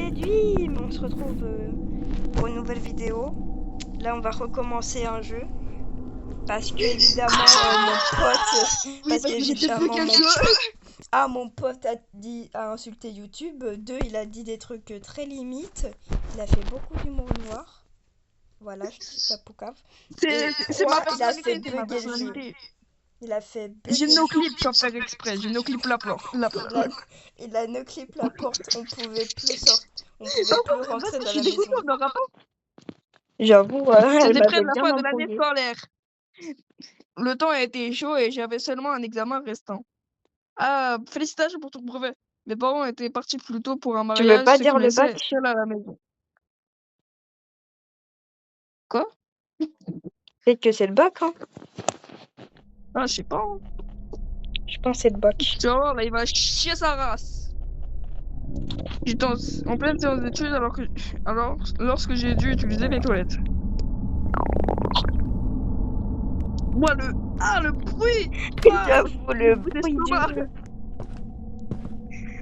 séduit! On se retrouve pour une nouvelle vidéo. Là, on va recommencer un jeu. Parce que, évidemment, mon pote... parce qu'évidemment, mon pote a insulté YouTube. 2, il a dit des trucs très limites. Il a fait beaucoup d'humour noir. Voilà, je suis sa poucave. C'est ma personnalité, c'est ma personnalité. Il a fait... J'ai no clip sans faire exprès, j'ai no clip la porte. Il a no clip la porte, on pouvait plus sortir. On pouvait plus rentrer dans la maison. On n'aura pas. J'avoue, c'était près de la fin de l'année scolaire. Le temps a été chaud et j'avais seulement un examen restant. Ah, félicitations pour ton brevet. Mes parents étaient partis plus tôt pour un mariage. Tu veux pas dire le bac? Seul à la maison. Quoi? Peut-être que c'est le bac, hein? Ah, je sais pas. Hein. Je pense que c'est le bac. Tu vas voir, là, il va chier sa race. J'étais en pleine séance d'études alors lorsque j'ai dû utiliser les toilettes. Moi, le bruit! J'avoue, le bruit du jeu.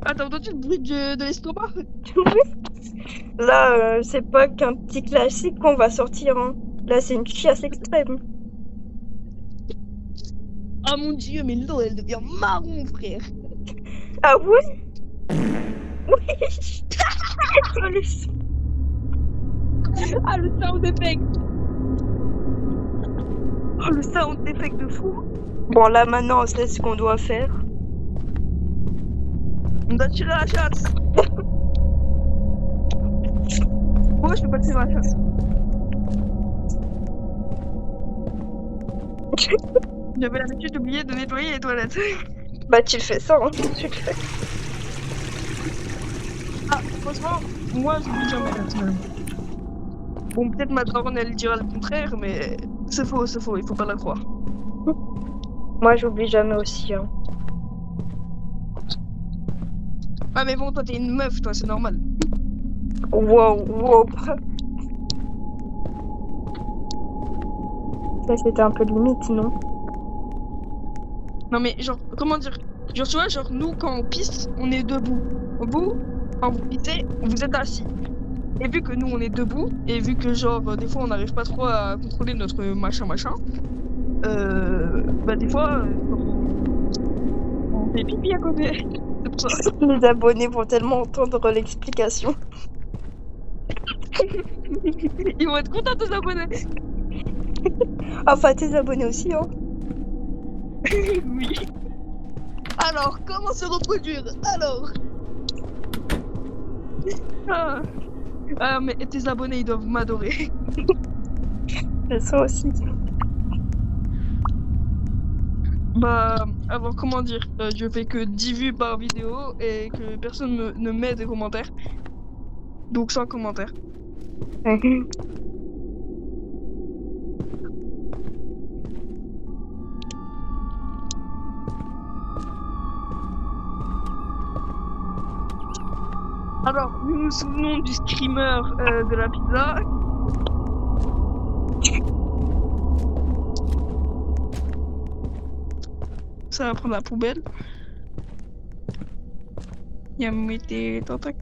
Attends, entends-tu le bruit de l'estomac? Là, c'est pas qu'un petit classique qu'on va sortir, hein. Là, c'est une chiasse extrême. Ah mon dieu, mais l'eau, elle devient marron, frère. Ah ouais? Oui. Ah, le sound effect. Oh, le sound effect de fou. Bon, là, maintenant, on sait ce qu'on doit faire. On doit tirer la chasse. Pourquoi je peux pas tirer la chasse? J'avais l'habitude d'oublier de nettoyer les toilettes. Bah, tu le fais ça, hein. Tu le fais. Ah, franchement, moi, j'oublie jamais personnellement. Bon, peut-être ma daronne, elle dira le contraire, mais c'est faux, il faut pas la croire. Moi, j'oublie jamais aussi, hein. Ah, mais bon, toi, t'es une meuf, toi, c'est normal. Wow. Ça, c'était un peu limite, non? Non, mais genre, comment dire? Genre, tu vois, genre, nous, quand on pisse, on est debout. Vous, quand vous pissez, vous êtes assis. Et vu que nous, on est debout, et vu que, genre, des fois, on n'arrive pas trop à contrôler notre machin, bah, des fois, on fait pipi à côté. C'est pour ça. Les abonnés vont tellement entendre l'explication. Ils vont être contents de s'abonner. Enfin, tes abonnés aussi, hein. Oui. Alors, comment se reproduire? Alors ah, mais tes abonnés, ils doivent m'adorer. Ça aussi. Bah, alors, comment dire? Je fais que 10 vues par vidéo et que personne ne met des commentaires. Donc, sans commentaires. Alors, nous nous souvenons du screamer de la pizza. Ça va prendre la poubelle. Il y a mis tes tentacules.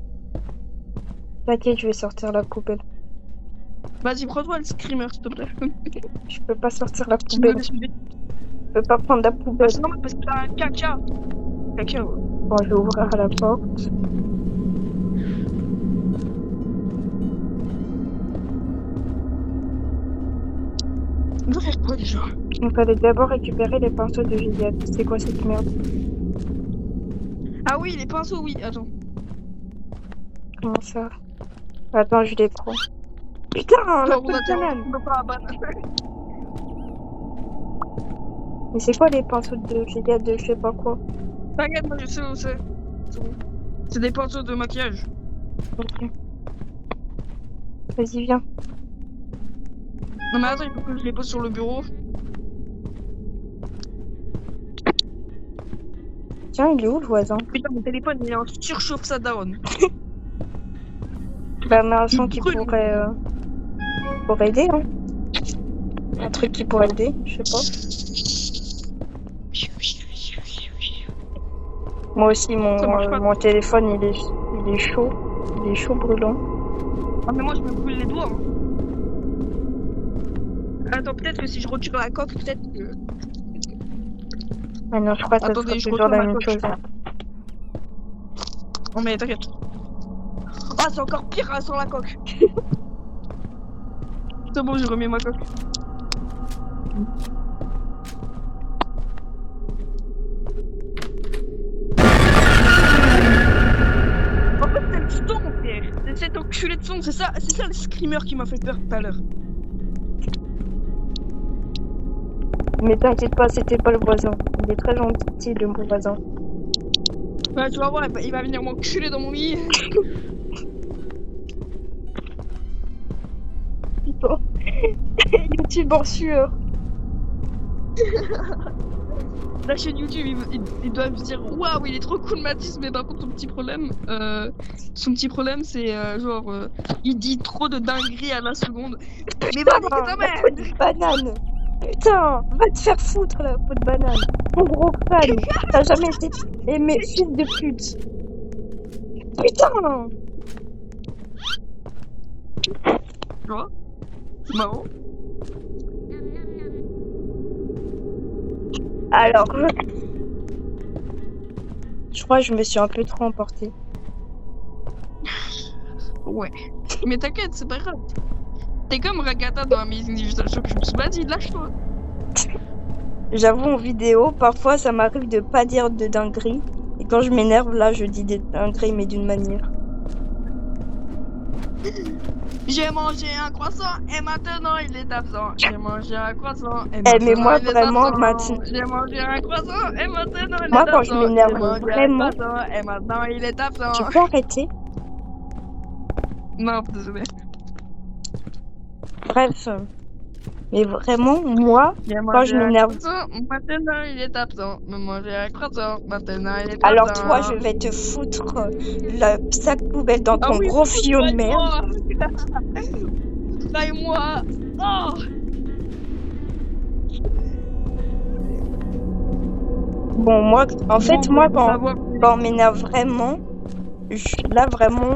T'inquiète, je vais sortir la poubelle. Vas-y, prends-toi le screamer, s'il te plaît. Je peux pas sortir la poubelle. Je peux pas prendre la poubelle. C'est normal parce que t'as un caca. Caca, ouais. Bon, je vais ouvrir la porte. On doit faire quoi déjà? Il fallait d'abord récupérer les pinceaux de Juliette. C'est quoi cette merde? Ah oui, les pinceaux, oui. Attends. Comment ça? Attends, je les prends. Putain, la On a banane. on va pas abattre. Mais c'est quoi les pinceaux de Juliette de je sais pas quoi? T'inquiète, moi je sais où c'est. C'est bon. C'est des pinceaux de maquillage. Ok. Vas-y, viens. Non mais attends, il faut que je les pose sur le bureau. Tiens, il est où le voisin? Putain, mon téléphone il est en surchauffe sa down. Bah, mais un son qui pourrait aider, hein. Un truc qui pourrait aider, je sais pas. Moi aussi, mon téléphone, il est chaud. Il est chaud brûlant. Ah, mais moi, je me brûle les doigts. Hein. Attends, peut-être que si je retire la coque, peut-être que... Ah non, je crois que ça Attendez, sera je toujours retourne la la même coque. chose. Oh, mais t'inquiète. Ah, c'est encore pire hein, sans la coque. C'est bon, je remets ma coque. En fait, c'est le son, frère. C'est cet enculé de son. C'est ça le screamer qui m'a fait peur tout à l'heure. Mais t'inquiète pas, c'était pas le voisin. Il est très gentil, le bon voisin. Ouais, tu vas voir, il va venir m'enculer dans mon lit. YouTube en sueur. La chaîne YouTube, ils doivent se dire waouh, il est trop cool Mathis, mais par contre son petit problème c'est il dit trop de dingueries à la seconde. Mais va niquer ta mère. Peau de banane. Putain, va te faire foutre la peau de banane. Mon gros crâne. T'as jamais été aimé, fils de pute. Putain. Tu vois, c'est marrant. Alors, je crois que je me suis un peu trop emportée. Ouais. Mais t'inquiète, c'est pas grave. T'es comme Ragata dans Amazing Digital Show, je me suis pas dit, lâche-toi. J'avoue, en vidéo, parfois ça m'arrive de pas dire de dingueries. Et quand je m'énerve, là, je dis des dingueries, mais d'une manière. J'ai mangé un croissant et maintenant il est absent. J'ai mangé un croissant et Eh, mais moi, il est vraiment, absent. maintenant. J'ai mangé un croissant et maintenant il Moi, est quand je absent. m'énerve J'ai mangé vraiment. un croissant et maintenant il est absent. Tu peux arrêter? Non, désolé. Bref. Mais vraiment, moi, quand je m'énerve. Maintenant il est absent. Me manger un croissant. Maintenant il est Alors absent. toi, je vais te foutre le sac poubelle dans ton Ah oui, gros fion de merde. Traille-moi. Oh. Bon, moi, en fait, Bon, moi, faut quand savoir- on m'énerve vraiment, là, vraiment,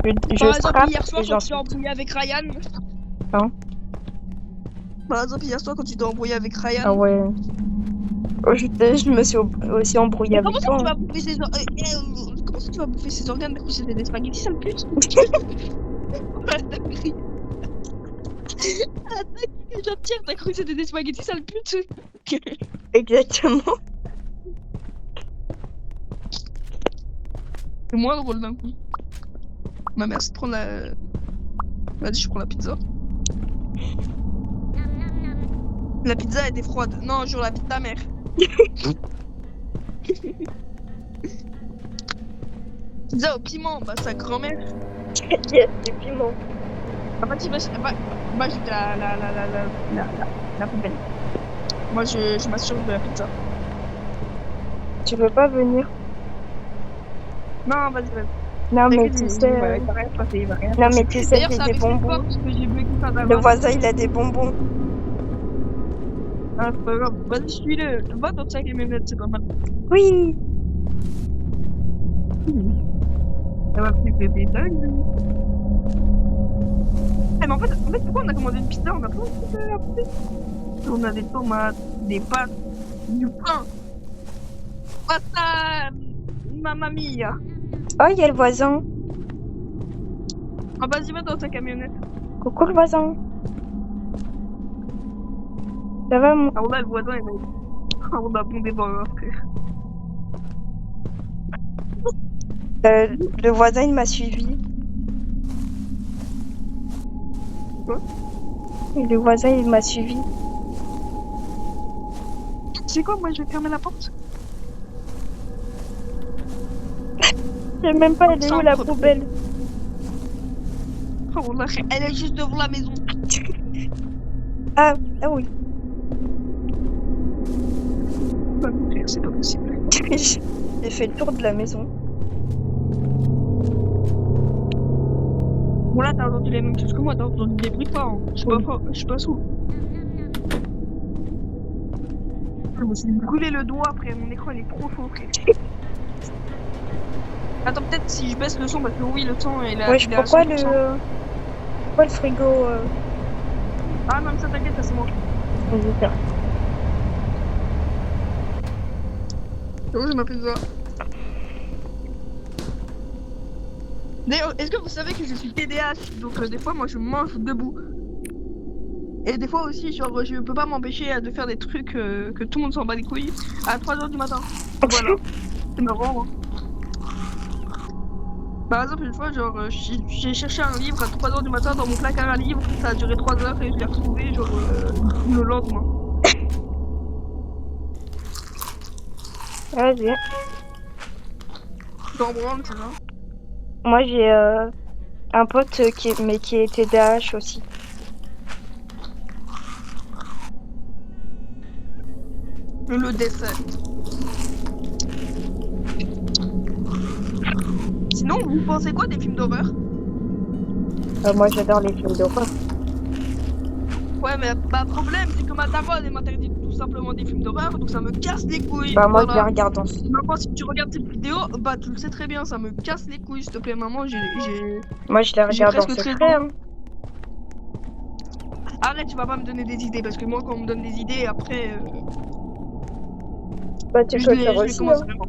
je Par exemple, frappe hier soir, et quand tu t'es j'insulte. embrouillé avec Ryan. Hein? Par exemple, hier soir, quand tu t'es embrouillé avec Ryan. Ah ouais. Oh, je me suis aussi embrouillée Mais avec comment ça toi. tu vas bouffer ses organes? Comment ça tu vas bouffer ses organes? T'as cru que c'était des spaghettis, sale pute? T'as cru que c'était des spaghettis, sale pute? Exactement. C'est moins drôle d'un coup. Ma mère, c'est de prendre la. Vas-y, je prends la pizza. La pizza était froide. Non, jure la pizza de ta mère. Pizza au piment, bah sa grand-mère. Yes, du piment. Ah, vas-y, vas-y, bah j'ai la poubelle. Moi, je m'assure de la pizza. Tu veux pas venir? Non, vas-y. Non, mais T'inquiète, tu il sais. va rien se passer, il va rien se Non, passer. mais tu sais, D'ailleurs, j'ai ça des avait fait peur bonbons. parce que j'ai bloqué ça Le d'avant. voisin, il a des bonbons. Ah, c'est pas grave. Vas-y, suis-le. Va dans le sac et mes lunettes, c'est pas mal. Oui. Ça va plus bébé dingue. Eh, mais en fait, pourquoi on a commandé une pizza? On a pas de pizza à bouffer. On a des tomates, des pâtes, du pain. Pasta, mamma mia. Oh, il y a le voisin. Ah, vas-y, va dans ta camionnette. Coucou le voisin. Ça va, mon... Ah, on a le voisin, il m'a. Ah, on a bondé dans un frère. Le voisin, il m'a suivi. Quoi? Le voisin, il m'a suivi. Tu sais quoi, moi je vais fermer la porte. Je sais même pas, elle est où la poubelle? Oh, elle est juste devant la maison. Ah oui. Pas me faire, c'est pas possible. J'ai fait le tour de la maison. Bon, là, t'as entendu les mêmes choses que moi, t'as entendu des bruits pas, hein. Je suis pas sourd. Je me suis brûlé le doigt après, mon écran il est trop chaud, frère. Attends, peut-être si je baisse le son, parce que oui, le son, Wesh, il est à 100%. pourquoi le frigo Ah non, mais ça t'inquiète, ça c'est moi. bizarre. C'est bon, je m'appelle ça. D'ailleurs, est-ce que vous savez que je suis TDAH? Donc des fois, moi, je mange debout. Et des fois aussi, genre, je peux pas m'empêcher de faire des trucs que tout le monde s'en bat les couilles à 3h du matin. Voilà. C'est marrant, hein. Par exemple, une fois, genre, j'ai cherché un livre à 3h du matin dans mon placard à livres. Ça a duré 3 heures et je l'ai retrouvé, genre, le lendemain. Vas-y. T'en branles, c'est ça? Moi, j'ai un pote qui est TDAH aussi. Le dessin. Sinon, vous pensez quoi des films d'horreur? Moi, j'adore les films d'horreur. Ouais, mais bah, problème, c'est que ma daronne, elle m'interdit tout simplement des films d'horreur, donc ça me casse les couilles. Bah, moi, je les Voilà. regarde en... Maman, si tu regardes cette vidéo, bah tu le sais très bien, ça me casse les couilles, s'il te plaît, maman, Moi, je les j'ai regarde en presque 13 secret. ans. Hein. Arrête, tu vas pas me donner des idées, parce que moi, quand on me donne des idées, après, Bah, tu peux le faire je les aussi. commence Hein. vraiment.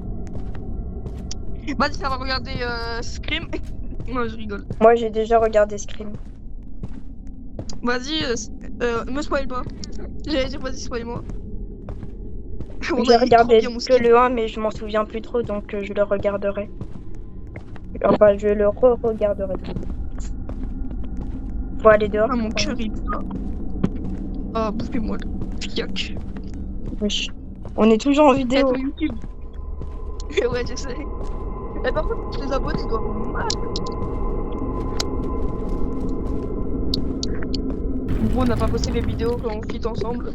Vas-y, ça va regarder Scream. Non, je rigole. Moi, j'ai déjà regardé Scream. Vas-y, me spoil pas. J'allais dire, vas-y, spoil-moi. J'ai regardé bien, mon que ski. le 1, mais je m'en souviens plus trop, donc je le regarderai. Enfin, je le re-regarderai. Faut aller dehors. Ah, mon cœur, il bat. Ah, bouffez-moi le fiac. Wesh. On est toujours en vidéo. Être YouTube. Ouais, je sais. Et par contre, les abonnés doivent avoir mal. Gros, on n'a pas posté les vidéos quand on fit ensemble.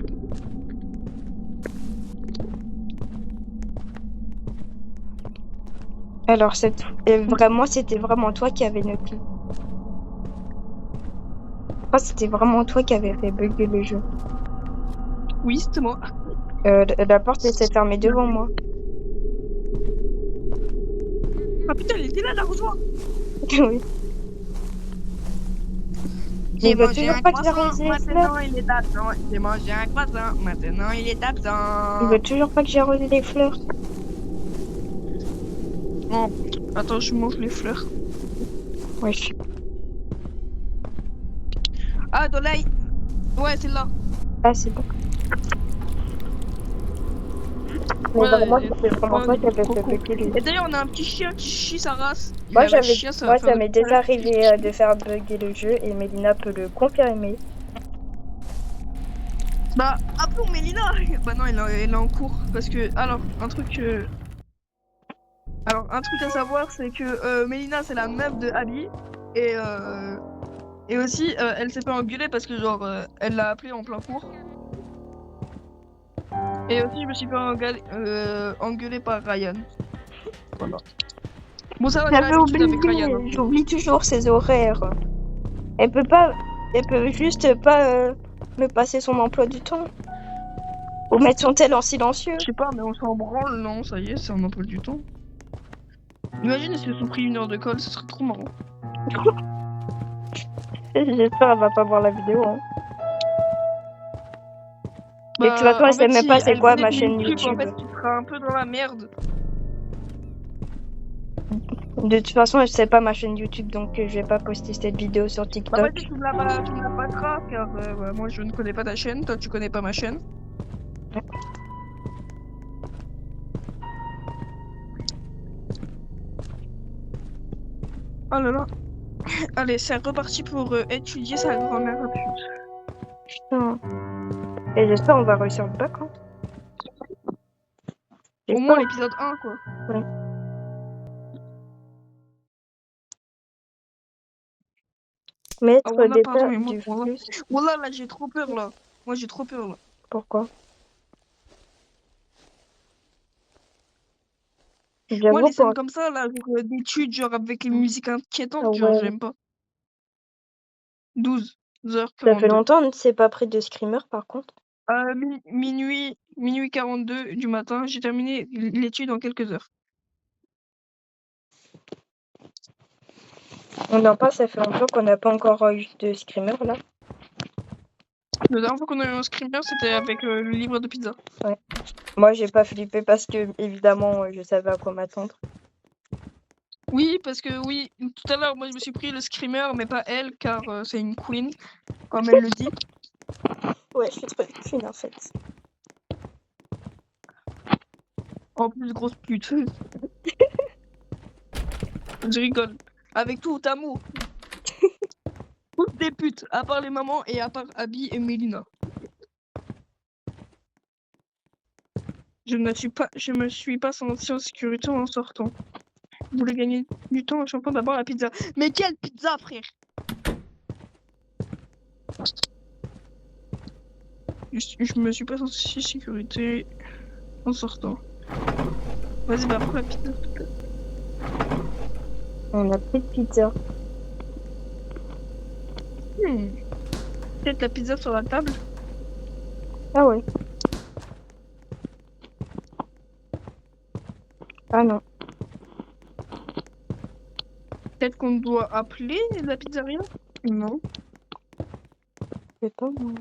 Alors, c'était vraiment toi qui avais noté. Je crois que c'était vraiment toi qui avais fait bugger le jeu. Oui, c'était moi. La porte s'est fermée devant moi. Ah putain, elle était là, la rejoint. Oui. J'ai veut mangé toujours un pas que croissant, j'arrose les maintenant fleurs. il est absent. J'ai mangé un croissant, maintenant il est Il absent. veut toujours pas que j'arrose les fleurs. Oh, attends, je mange les fleurs. Wesh. Ah, Dolay. Ouais, c'est là. Ah, c'est bon. Mais Ouais, vraiment, c'était vraiment ouais, toi qui avais trop fait cool. bugger le Et jeu. d'ailleurs, on a un petit chien qui chie sa race. Moi, La chien, ça va moi, faire ça de m'est tout à déjà l'heure. arrivé de faire bugger le jeu et Mélina peut le confirmer. Bah, appelons Mélina. Bah non, elle est en cours. Parce que, alors, un truc à savoir, c'est que Mélina, c'est la meuf de Abby. Et, et aussi, elle s'est fait engueuler parce que, genre, elle l'a appelé en plein cours. Et aussi, je me suis fait engueuler par Ryan. Voilà. Bon, ça va, j'ai J'avais l'habitude avec Ryan. Hein. oublié, j'oublie toujours ses horaires. Elle peut juste pas me passer son emploi du temps. Ou mettre son tel en silencieux. Je sais pas, mais on s'en branle, non, ça y est, c'est un emploi du temps. Imagine si elles ont pris 1 heure de colle, ce serait trop marrant. J'espère qu'elle va pas voir la vidéo. Hein. Et de toute Bah, façon, en elle sait fait, même si pas c'est elle quoi connaît ma ton chaîne YouTube, en YouTube. fait, tu seras un peu dans la merde. De toute façon, elle sait pas ma chaîne YouTube, donc je vais pas poster cette vidéo sur Bah, TikTok. vas-y, tu me la battras, car bah, moi, je ne connais pas ta chaîne, toi, tu connais pas ma chaîne. Oh là là. Allez, c'est reparti pour étudier sa grand-mère absurde. Putain. Et j'espère qu'on va réussir le bac. Hein. Au moins l'épisode 1, quoi. Ouais. Mettre Ah, voilà, des pardon, tas mais moi, du voilà. flux. Voilà, là, j'ai trop peur, là. Moi, j'ai trop peur, là. Pourquoi? Moi, J'avoue les scènes quoi. comme ça, là, genre, d'études, genre avec les musiques Ah inquiétantes, genre, ouais. j'aime pas. 12h42. Ça fait longtemps que c'est pas pris de screamer par contre. Minuit 42 du matin, j'ai terminé l'étude en quelques heures. On en passe, ça fait longtemps qu'on n'a pas encore eu de screamer là. La dernière fois qu'on a eu un screamer, c'était avec le livre de pizza. Ouais. Moi, j'ai pas flippé parce que, évidemment, je savais à quoi m'attendre. Oui, parce que oui, tout à l'heure, moi, je me suis pris le screamer, mais pas elle, car c'est une queen, comme elle le dit. Ouais, je suis trop fine en fait. En plus, grosse pute. Je rigole. Avec tout amour. Toutes des putes, à part les mamans et à part Abby et Mélina. Je me suis pas sentie en sécurité en sortant. Vous voulez gagner du temps en chantant d'abord la pizza. Mais quelle pizza, frère? Je me suis pas sentie en sécurité en sortant. Vas-y, bah prends la pizza. On a plus de pizza. Peut-être la pizza sur la table. Ah ouais. Ah non. Peut-être qu'on doit appeler la pizzeria? Non. C'est pas moi.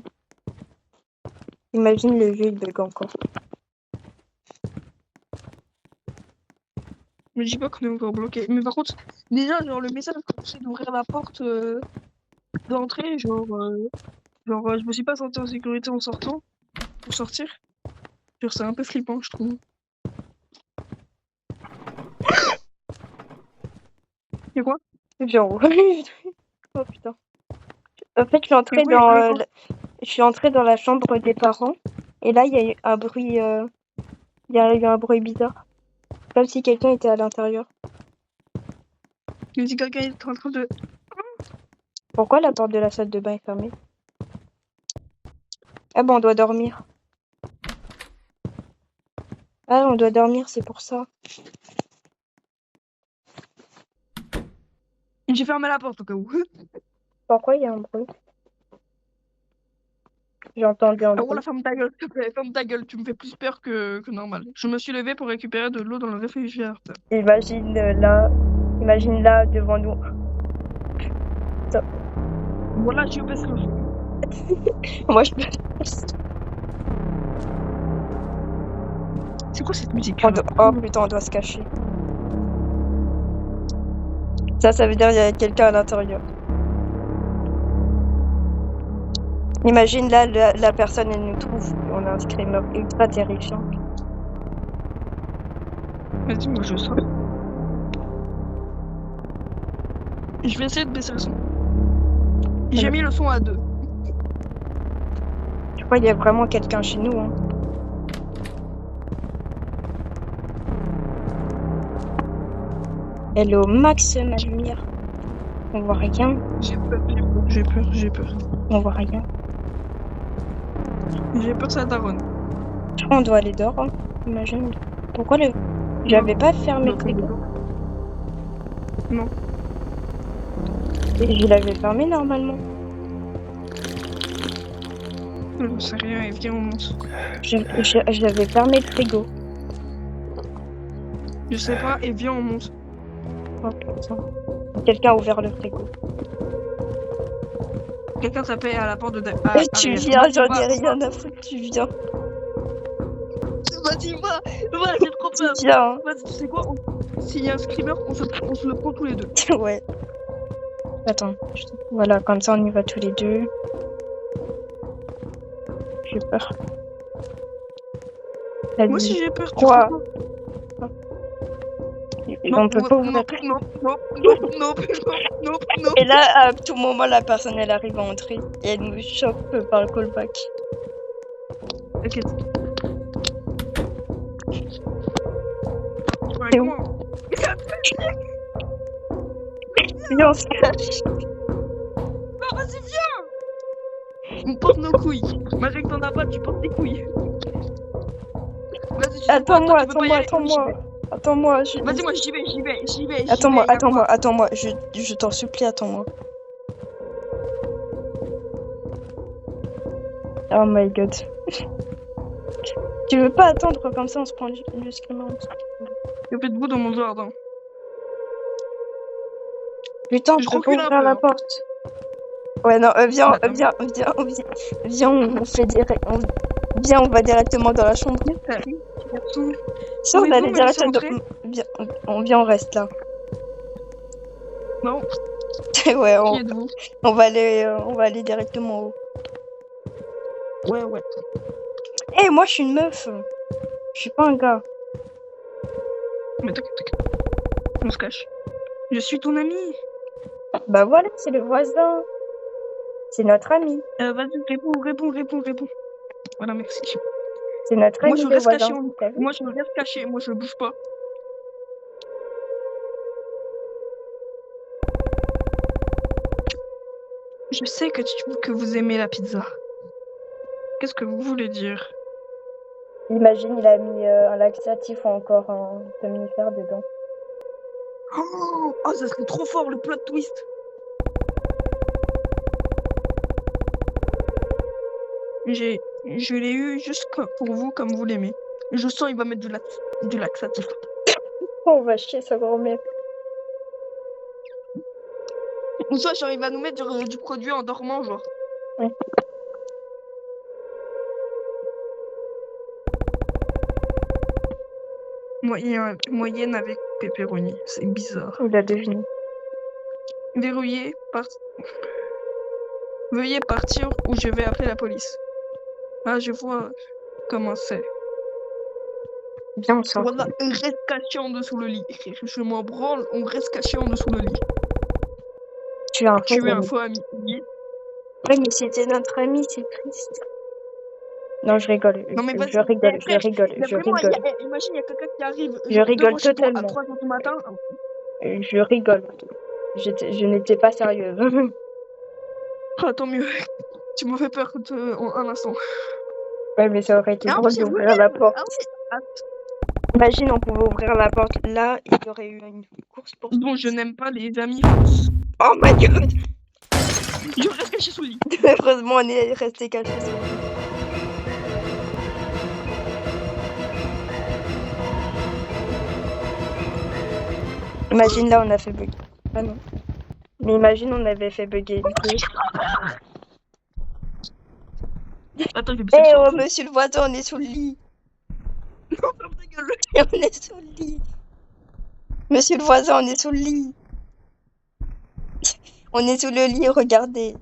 Imagine le jeu, il bug encore. Mais je dis pas qu'on est encore bloqué. Mais par contre, déjà, genre, le message quand c'est d'ouvrir la porte d'entrée, je me suis pas sentie en sécurité en sortant. Pour sortir. Genre, c'est un peu flippant, je trouve. Et quoi? Genre, oh putain. En fait, je suis entrée dans la chambre des parents. Et là, il y a eu un bruit, il y a eu un bruit bizarre. Comme si quelqu'un était à l'intérieur. Il me dit que quelqu'un est en train de... Pourquoi la porte de la salle de bain est fermée? Ah bon, on doit dormir. Ah, on doit dormir, c'est pour ça. J'ai fermé la porte au cas où. Pourquoi il y a un bruit? J'ai entendu un Ah bruit. voilà, ferme ta gueule, s'il te plaît, ferme ta gueule, tu me fais plus peur que normal. Je me suis levée pour récupérer de l'eau dans le réfrigérateur. Imagine là devant nous. Voilà, je baisse le son. Moi, je C'est quoi cette musique? Oh putain, on doit se cacher. Ça veut dire qu'il y a quelqu'un à l'intérieur. Imagine là, la personne, elle nous trouve. On a un screamer ultra terrifiant. Vas-y, moi je sors. Je vais essayer de baisser le son. J'ai mis le son à 2. Je crois qu'il y a vraiment quelqu'un chez nous. Hein. Elle est au max, ma lumière. On voit rien. J'ai peur. On voit rien. J'ai peur, ça daronne. Je crois qu'on doit aller dehors. Hein. Imagine. Pourquoi le... J'avais pas fermé le frigo. Non. Je l'avais fermé normalement. Non, c'est rien, et viens, on monte. J'avais fermé le frigo. Je sais pas, et viens, on monte. Oh putain. Quelqu'un a ouvert le frigo. Quelqu'un tapait à la porte de... Tu viens, j'en ai rien à foutre, tu viens. Vas-y, va, j'ai trop peur. Tu viens. Vas-y, tu sais quoi, s'il y a un screamer, on se le prend tous les deux. Ouais. Attends, voilà, comme ça on y va tous les deux. J'ai peur. Moi aussi j'ai peur. Quoi? Non, on peut pas ouvrir. Non. Et là, à tout moment, la personne elle arrive à entrer et elle nous chope par le callback. T'inquiète. C'est où? Viens, on se cache. Non, vas-y, viens. On porte nos couilles. Malgré que t'en as pas, tu portes tes couilles. Vas-y, attends-moi. Vas-y, moi j'y vais. Attends-moi. Je t'en supplie, attends-moi. Oh my god. Tu veux pas attendre comme ça, on se prend le screamer. Je fais debout dans mon jardin. Putain, Je je peux pas recule un ouvrir peu, la hein. porte. Ouais, non, viens, Bah, viens, viens, on fait direct. Viens, on va directement dans la chambre. ça arrive, petit garçon. Si on Pouvez-vous allait me laisser directement. entrer? Viens, viens, on reste là. Non, Ouais, qui êtes-vous? on va aller directement en haut. Ouais. Eh, moi, je suis une meuf. Je suis pas un gars. Mais t'inquiète. On se cache. Je suis ton ami. Bah voilà, c'est le voisin. C'est notre ami. Vas-y, réponds. Voilà, merci. C'est notre Moi, ami, je le reste caché. voisin. T'as vu? Moi, je reste caché. Moi, je bouge pas. Je sais que vous aimez la pizza. Qu'est-ce que vous voulez dire? Imagine, il a mis un laxatif ou encore un somnifère dedans. Oh, ça serait trop fort, le plot twist. Je l'ai eu juste pour vous, comme vous l'aimez. Je sens il va mettre du laxatif. Oh, on va chier sa grand-mère. Ou soit, genre, il va nous mettre du produit en dormant, genre. Ouais. Moyenne avec pepperoni. C'est bizarre. Il a deviné. Verrouillé, Veuillez partir ou je vais appeler la police. Ah, je vois comment c'est. Viens, on sort. Voilà, on reste caché en dessous le lit. Je m'en branle, on reste caché en dessous le lit. Tu es un Tu faux es un ami. faux ami. Ouais, mais c'était notre ami, c'est triste. Non, je rigole. Non, mais vas-y. Je rigole, Eh, je frère, rigole, mais je vraiment, rigole. imagine, il y a quelqu'un qui arrive Je genre, rigole devant chez toi à totalement. 3h du matin. Je rigole. Je n'étais pas sérieuse. Ah, tant mieux. Tu me fais peur en un instant. Ouais, mais ça aurait été Ah, drôle c'est d'ouvrir la porte. Ah, oui. Ah, Imagine, on pouvait ouvrir la porte là, il y aurait eu une course pour. bon, je n'aime pas les amis fausses. Oh my god! Je reste caché sous le lit. Heureusement, on est resté caché sous le lit. Imagine là, on a fait bugger. Ah non. Mais imagine, on avait fait bugger une couche. Attends, je vais Eh baisser oh, le monsieur le voisin, on est sous le lit. son. Ferme ta gueule. On est sous le lit. Monsieur le voisin, on est sous le lit. On est sous le lit, regardez.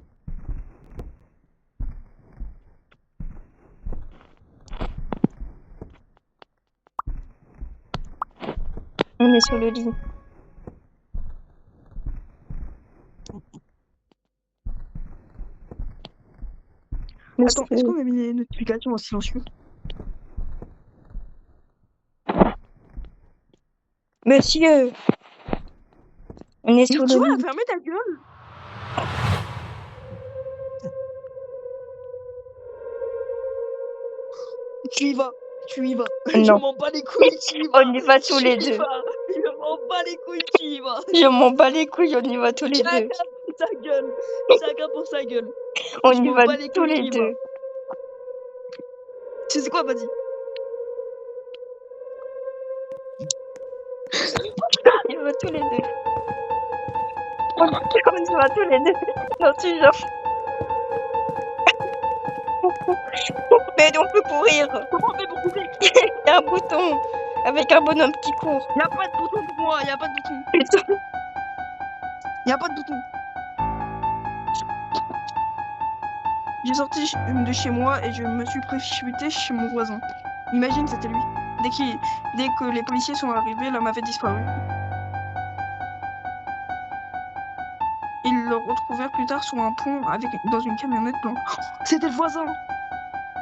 On est sous le lit. Attends, est-ce qu'on a mis les notifications en silencieux? Monsieur, on est sous Tu le vas lit. fermer ta gueule. Tu y vas. Je Non. m'en bats les couilles, tu y vas. On y va tous les deux. Je m'en bats les couilles, tu y vas. Je m'en bats les couilles, on y va tous les deux. Chacun pour sa gueule. Chacun pour sa gueule. On Je y m'en va bats les tous couilles, les tu y deux. vas. Tu sais quoi, vas-y. On y va tous les deux. On y va tous les deux. Non, tu genre. Mais on peut courir. Comment on fait pour couper? Il y a un bouton avec un bonhomme qui court. Y'a pas de bouton pour moi, y'a pas de bouton. Putain. Y'a pas de bouton. J'ai sorti de chez moi et je me suis précipité chez mon voisin. Imagine, c'était lui. Dès que les policiers sont arrivés, l'homme avait disparu. Ils le retrouvèrent plus tard sous un pont dans une camionnette blanche. C'était le voisin!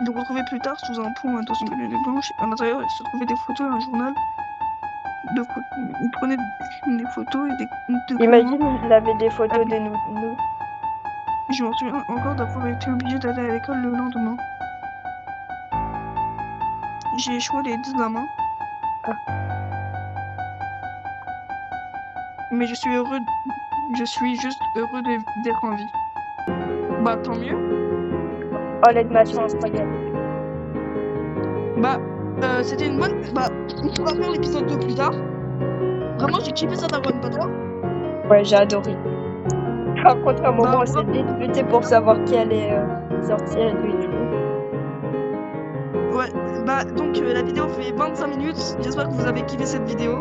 Ils le retrouvèrent plus tard sous un pont dans une camionnette blanche. À l'intérieur, il se trouvait des photos et un journal. Il prenait des photos et des documents. Imagine, il avait des photos de nous. Je m'en souviens encore d'avoir été obligée d'aller à l'école le lendemain. J'ai échoué les examens. Ah. Mais je suis juste heureux d'être en vie. Bah tant mieux. Oh, l'aide ma chance, regarde. Bah, c'était une bonne... Bah, on pourra faire l'épisode 2 plus tard. Vraiment, j'ai kiffé ça d'avoir une pas toi. Ouais, j'ai adoré. Par contre, à un moment, Bah, on s'est disputé pour savoir qui allait sortir du coup. Ouais, bah donc la vidéo fait 25 minutes. J'espère que vous avez kiffé cette vidéo.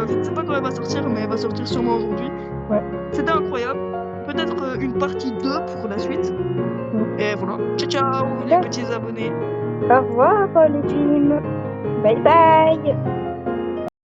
Je ne sais pas quand elle va sortir, mais elle va sortir sûrement aujourd'hui. Ouais. C'était incroyable. Peut-être une partie 2 pour la suite. Et voilà. Ciao, ciao, les petits abonnés. Au revoir les teams. Bye bye.